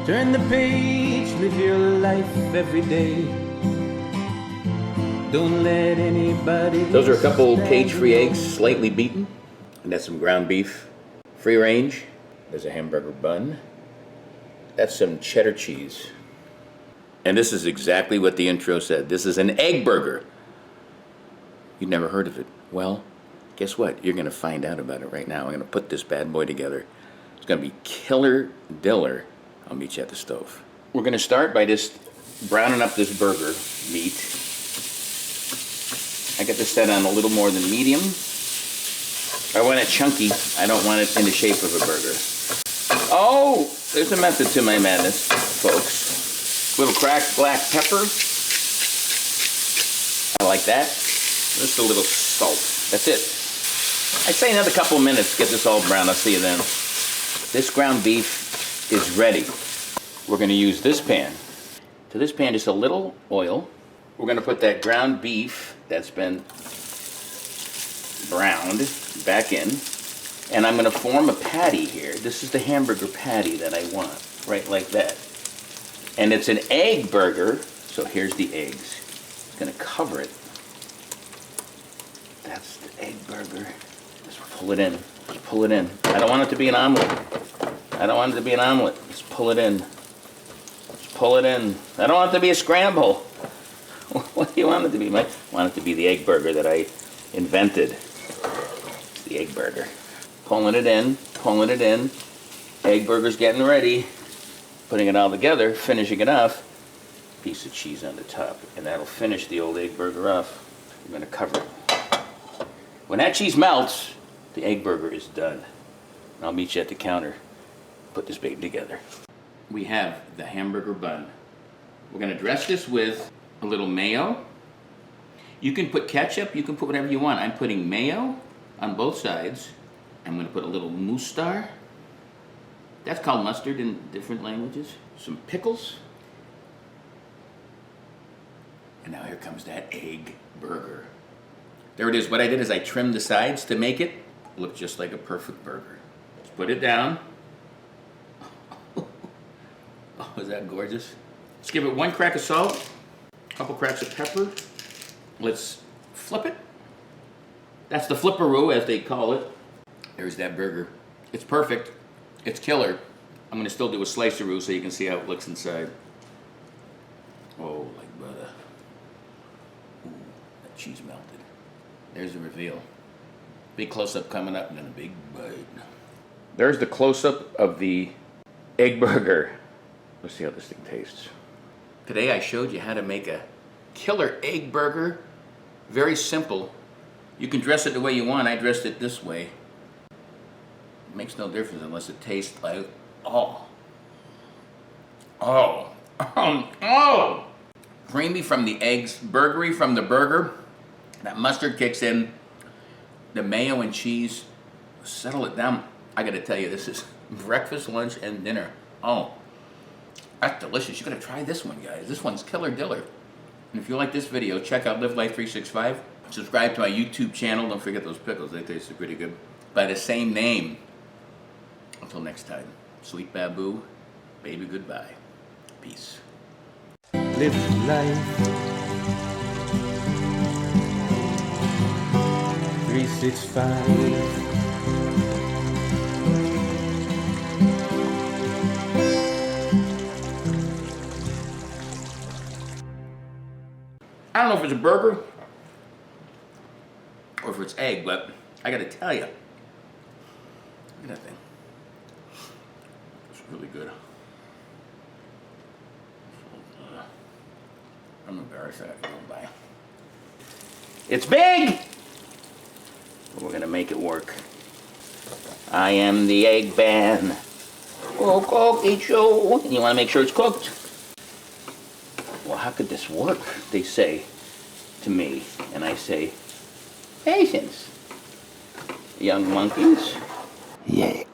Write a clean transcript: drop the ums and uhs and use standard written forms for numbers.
Turn the page, live your life every day. Don't let anybody. Those are a couple cage-free eggs, slightly beaten. And that's some ground beef, free range. There's a hamburger bun. That's some cheddar cheese. And this is exactly what the intro said. This is an egg burger. You've never heard of it. Well, guess what? You're gonna find out about it right now. I'm gonna put this bad boy together. It's gonna be killer diller. I'll meet you at the stove. We're gonna start by just browning up this burger meat. I got this set on a little more than medium. I want it chunky. I don't want it in the shape of a burger. Oh, there's a method to my madness, folks. A little cracked black pepper. I like that. Just a little salt. That's it. I'd say another couple of minutes to get this all brown. I'll see you then. This ground beef is ready. We're going to use this pan. To this pan, just a little oil. We're going to put that ground beef that's been browned back in. And I'm going to form a patty here. This is the hamburger patty that I want, right like that. And it's an egg burger, so here's the eggs. I'm going to cover it. That's the egg burger. Just pull it in. Just pull it in. I don't want it to be an omelet. I don't want it to be an omelet. Just pull it in. Just pull it in. I don't want it to be a scramble. What do you want it to be, Mike? I want it to be the egg burger that I invented. It's the egg burger. Pulling it in, pulling it in. Egg burger's getting ready. Putting it all together, finishing it off. Piece of cheese on the top, and that'll finish the old egg burger off. I'm gonna cover it. When that cheese melts, the egg burger is done. And I'll meet you at the counter. Put this baby together. We have the hamburger bun. We're gonna dress this with a little mayo. You can put ketchup, you can put whatever you want. I'm putting mayo on both sides. I'm gonna put a little mousstar. That's called mustard in different languages. Some pickles. And now here comes that egg burger. There it is. What I did is I trimmed the sides to make it look just like a perfect burger. Let's put it down. Oh, is that gorgeous? Let's give it one crack of salt, a couple cracks of pepper. Let's flip it. That's the flipperoo, as they call it. There's that burger. It's perfect. It's killer. I'm gonna still do a sliceroo so you can see how it looks inside. Oh, like butter. Ooh, that cheese melted. There's the reveal. Big close-up coming up and then a big bite. There's the close-up of the egg burger. Let's see how this thing tastes. Today I showed you how to make a killer egg burger. Very simple. You can dress it the way you want. I dressed it this way. It makes no difference unless it tastes like, oh. Creamy from the eggs, burgery from the burger. That mustard kicks in. The mayo and cheese, settle it down. I gotta tell you, this is breakfast, lunch, and dinner. Oh, that's delicious. You gotta try this one, guys. This one's killer diller. And if you like this video, check out Live Life 365. Subscribe to my YouTube channel. Don't forget those pickles. They taste pretty good. By the same name. Until next time, sweet Babu, baby goodbye. Peace. Live life 365. I don't know if it's a burger or if it's egg, but I gotta tell you, look at that thing. It's really good. I'm embarrassed that I can go by. It's big! But we're gonna make it work. I am the egg man. Oh, cookie show. You wanna make sure it's cooked? Well, how could this work? They say to me, and I say, patience, young monkeys. Yeah.